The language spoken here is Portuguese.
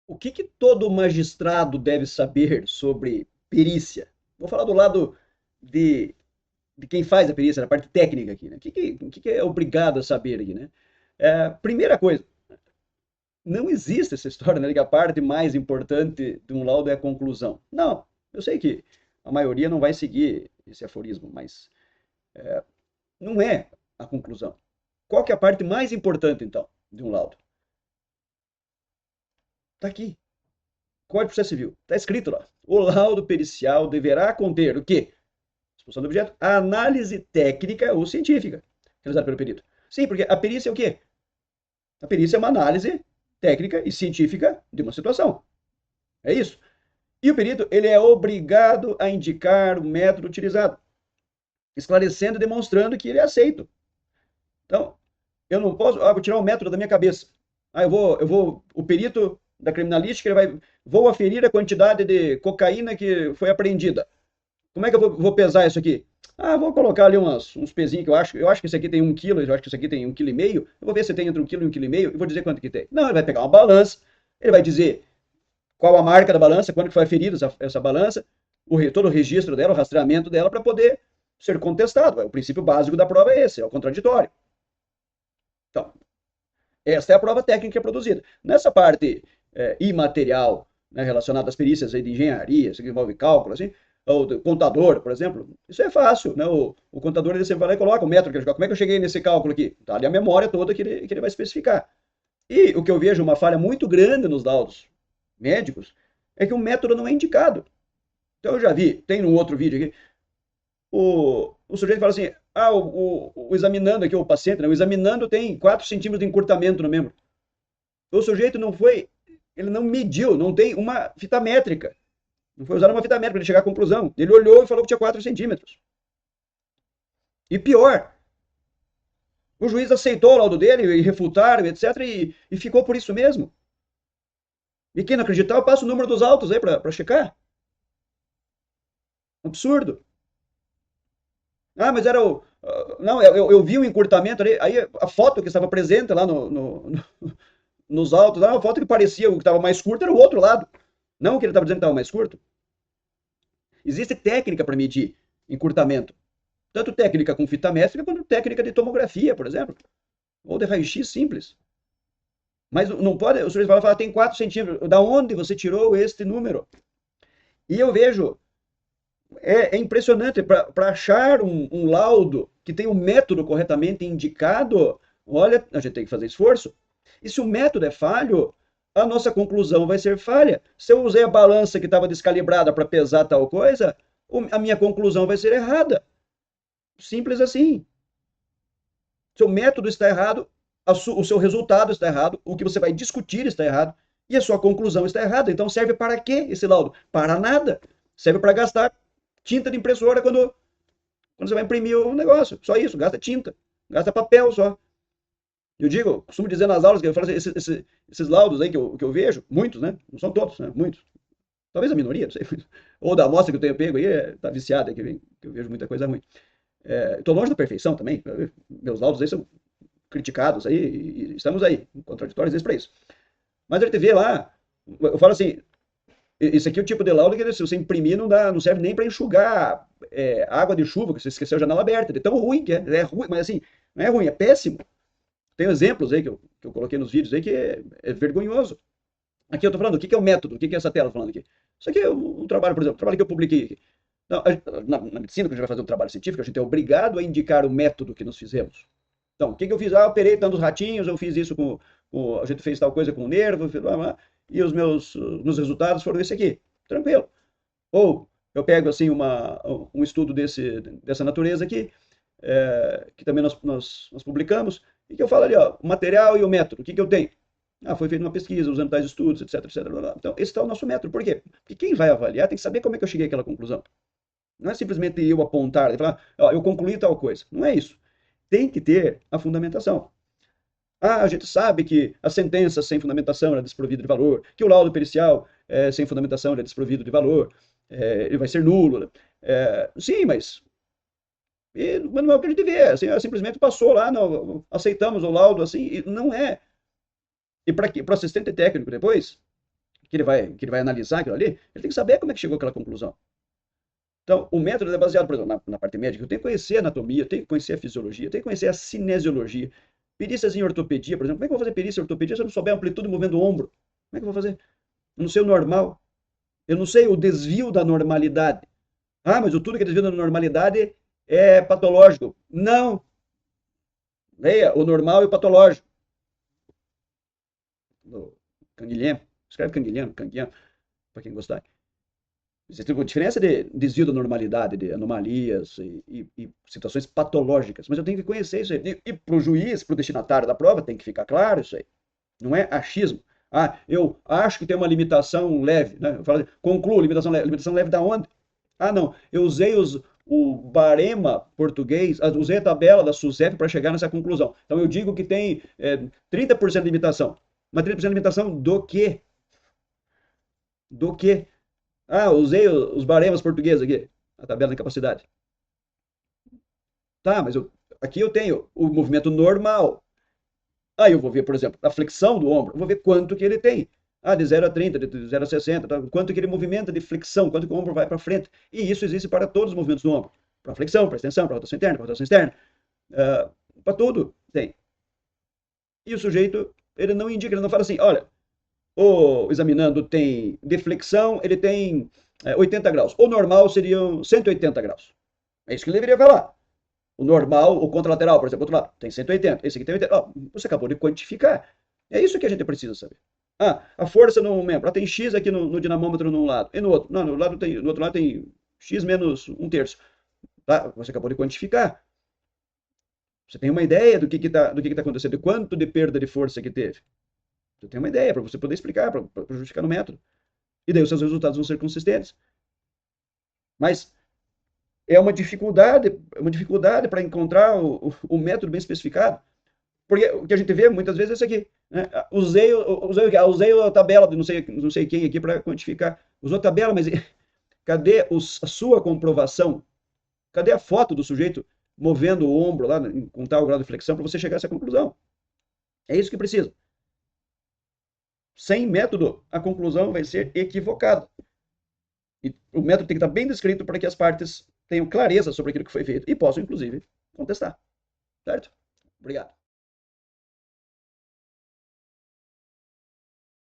O que todo magistrado deve saber sobre perícia? Vou falar do lado de, de quem faz a perícia, na parte técnica aqui, né? O que é obrigado a saber aqui, né? Primeira coisa, não existe essa história, né, de que a parte mais importante de um laudo é a conclusão. Não, eu sei que a maioria não vai seguir esse aforismo, mas não é a conclusão. Qual que é a parte mais importante, então, de um laudo? Está aqui. Código de Processo Civil. Está escrito lá. O laudo pericial deverá conter o quê? Expulsão do objeto. A análise técnica ou científica realizada pelo perito. Sim, porque a perícia é o quê? A perícia é uma análise técnica e científica de uma situação. É isso. E o perito, ele é obrigado a indicar o método utilizado, esclarecendo e demonstrando que ele é aceito. Então, eu não posso, vou tirar o método da minha cabeça. O perito da criminalística, vou aferir a quantidade de cocaína que foi apreendida. Como é que eu vou pesar isso aqui? Vou colocar ali uns pezinhos que eu acho que esse aqui tem 1 quilo, eu acho que esse aqui tem 1,5 kg, eu vou ver se tem entre 1 quilo e 1,5 kg, e vou dizer quanto que tem. Não, ele vai pegar uma balança, ele vai dizer qual a marca da balança, quando que foi aferida essa balança, todo o registro dela, o rastreamento dela, para poder ser contestado. O princípio básico da prova é esse, é o contraditório. Então, essa é a prova técnica produzida. Nessa parte imaterial, né, relacionada às perícias aí de engenharia, isso que envolve cálculo, assim, ou do contador, por exemplo, isso é fácil, né? O contador ele sempre vai lá e coloca o método que ele joga. Como é que eu cheguei nesse cálculo aqui? Tá ali a memória toda que ele vai especificar. E o que eu vejo uma falha muito grande nos laudos médicos é que o método não é indicado. Então eu já vi, tem um outro vídeo aqui, o sujeito fala assim, o examinando aqui, o paciente, né, o examinando tem 4 centímetros de encurtamento no membro. O sujeito não foi, ele não mediu, não tem uma fita métrica. Não foi usar uma fita métrica para ele chegar à conclusão. Ele olhou e falou que tinha 4 centímetros. E pior, o juiz aceitou o laudo dele e refutaram, etc. E ficou por isso mesmo. E quem não acreditar, eu passo o número dos autos aí para checar. Absurdo. Mas era o. Não, eu vi o encurtamento ali. Aí a foto que estava presente lá nos autos, a foto que parecia o que estava mais curto era o outro lado. Não o que ele estava dizendo que estava mais curto. Existe técnica para medir encurtamento. Tanto técnica com fita métrica quanto técnica de tomografia, por exemplo. Ou de raio-x simples. Mas não pode, o senhor vai falar, tem 4 centímetros. Da onde você tirou este número? E eu vejo, é impressionante, para achar um laudo que tem o método corretamente indicado, olha, a gente tem que fazer esforço. E se o método é falho, a nossa conclusão vai ser falha. Se eu usei a balança que estava descalibrada para pesar tal coisa, a minha conclusão vai ser errada. Simples assim. Seu método está errado, o seu resultado está errado, o que você vai discutir está errado e a sua conclusão está errada. Então serve para quê esse laudo? Para nada. Serve para gastar tinta de impressora quando você vai imprimir o negócio. Só isso, gasta tinta, gasta papel só. Eu digo, costumo dizer nas aulas que eu falo assim, esses laudos aí que eu vejo, muitos, né? Não são todos, né? Muitos. Talvez a minoria, não sei. Ou da amostra que eu tenho pego aí, tá viciada, que eu vejo muita coisa ruim. Estou longe da perfeição também. Meus laudos aí são criticados aí, e estamos aí, contraditórios para isso. Mas a gente vê lá, eu falo assim, esse aqui é o tipo de laudo que se você imprimir não serve nem para enxugar água de chuva, que você esqueceu a janela aberta, de tão ruim que é ruim, mas assim, não é ruim, é péssimo. Tem exemplos aí que eu coloquei nos vídeos aí que é vergonhoso. Aqui eu estou falando, o que é o método? O que é essa tela falando aqui? Isso aqui é um trabalho, por exemplo, um trabalho que eu publiquei aqui. Não, na medicina, quando a gente vai fazer um trabalho científico, a gente é obrigado a indicar o método que nós fizemos. Então, o que eu fiz? Eu operei tantos ratinhos, eu fiz isso a gente fez tal coisa com o nervo, e os meus resultados foram esse aqui. Tranquilo. Ou eu pego assim um estudo dessa natureza aqui, que também nós publicamos, e que eu falo ali, ó, o material e o método, o que eu tenho? Foi feita uma pesquisa usando tais estudos, etc, etc. Blá, blá. Então, esse está o nosso método. Por quê? Porque quem vai avaliar tem que saber como é que eu cheguei àquela conclusão. Não é simplesmente eu apontar e falar, ó, eu concluí tal coisa. Não é isso. Tem que ter a fundamentação. A gente sabe que a sentença sem fundamentação é desprovida de valor, que o laudo pericial sem fundamentação é desprovido de valor, ele vai ser nulo. Né? Sim, mas não é o que a gente vê. Assim, simplesmente passou lá, não, aceitamos o laudo assim, e não é. E para o assistente técnico depois, que ele vai analisar aquilo ali, ele tem que saber como é que chegou àquela conclusão. Então, o método é baseado, por exemplo, na parte médica. Eu tenho que conhecer a anatomia, eu tenho que conhecer a fisiologia, eu tenho que conhecer a cinesiologia. Perícias em ortopedia, por exemplo. Como é que eu vou fazer perícia em ortopedia se eu não souber a amplitude movendo o ombro? Como é que eu vou fazer? Eu não sei o normal. Eu não sei o desvio da normalidade. Ah, mas o tudo que é desvio da normalidade é patológico. Não. Leia o normal e o patológico. No Canguilhem. Escreve Canguilhem, Canguilhem, para quem gostar. Existe uma diferença de desvio da normalidade, de anomalias e situações patológicas. Mas eu tenho que conhecer isso aí. E para o juiz, para o destinatário da prova, tem que ficar claro isso aí. Não é achismo. Ah, eu acho que tem uma limitação leve. Né? Eu falo assim, concluo, limitação leve. Limitação leve da onde? Ah, não. Eu usei o barema português, usei a tabela da SUSEP para chegar nessa conclusão. Então eu digo que tem 30% de limitação. Mas 30% de limitação do quê? Do quê? Ah, usei os baremas portugueses aqui, a tabela de capacidade. Tá, mas aqui eu tenho o movimento normal. Aí eu vou ver, por exemplo, a flexão do ombro, eu vou ver quanto que ele tem. Ah, de 0 a 30, de 0 a 60, tá? Quanto que ele movimenta de flexão, quanto que o ombro vai para frente. E isso existe para todos os movimentos do ombro. Para flexão, para extensão, para rotação interna, para rotação externa. Para tudo tem. E o sujeito, ele não indica, ele não fala assim, olha, o examinando tem deflexão, ele tem 80 graus. O normal seriam 180 graus. É isso que ele deveria falar. O normal, o contralateral, por exemplo, outro lado, tem 180. Esse aqui tem 80. Você acabou de quantificar. É isso que a gente precisa saber. Ah, a força no membro. Tem X aqui no dinamômetro num lado. E no outro? Não, no outro lado tem X menos um terço. Tá? Você acabou de quantificar. Você tem uma ideia do que está acontecendo, de quanto de perda de força que teve. Você tem uma ideia para você poder explicar, para justificar no método. E daí os seus resultados vão ser consistentes. Mas é uma dificuldade para encontrar o método bem especificado. Porque o que a gente vê muitas vezes é isso aqui. Né? Usei a tabela de não sei quem aqui para quantificar. Usou a tabela, mas cadê a sua comprovação? Cadê a foto do sujeito movendo o ombro lá com tal grau de flexão para você chegar a essa conclusão? É isso que precisa. Sem método, a conclusão vai ser equivocada. E o método tem que estar bem descrito para que as partes tenham clareza sobre aquilo que foi feito e possam, inclusive, contestar. Certo? Obrigado.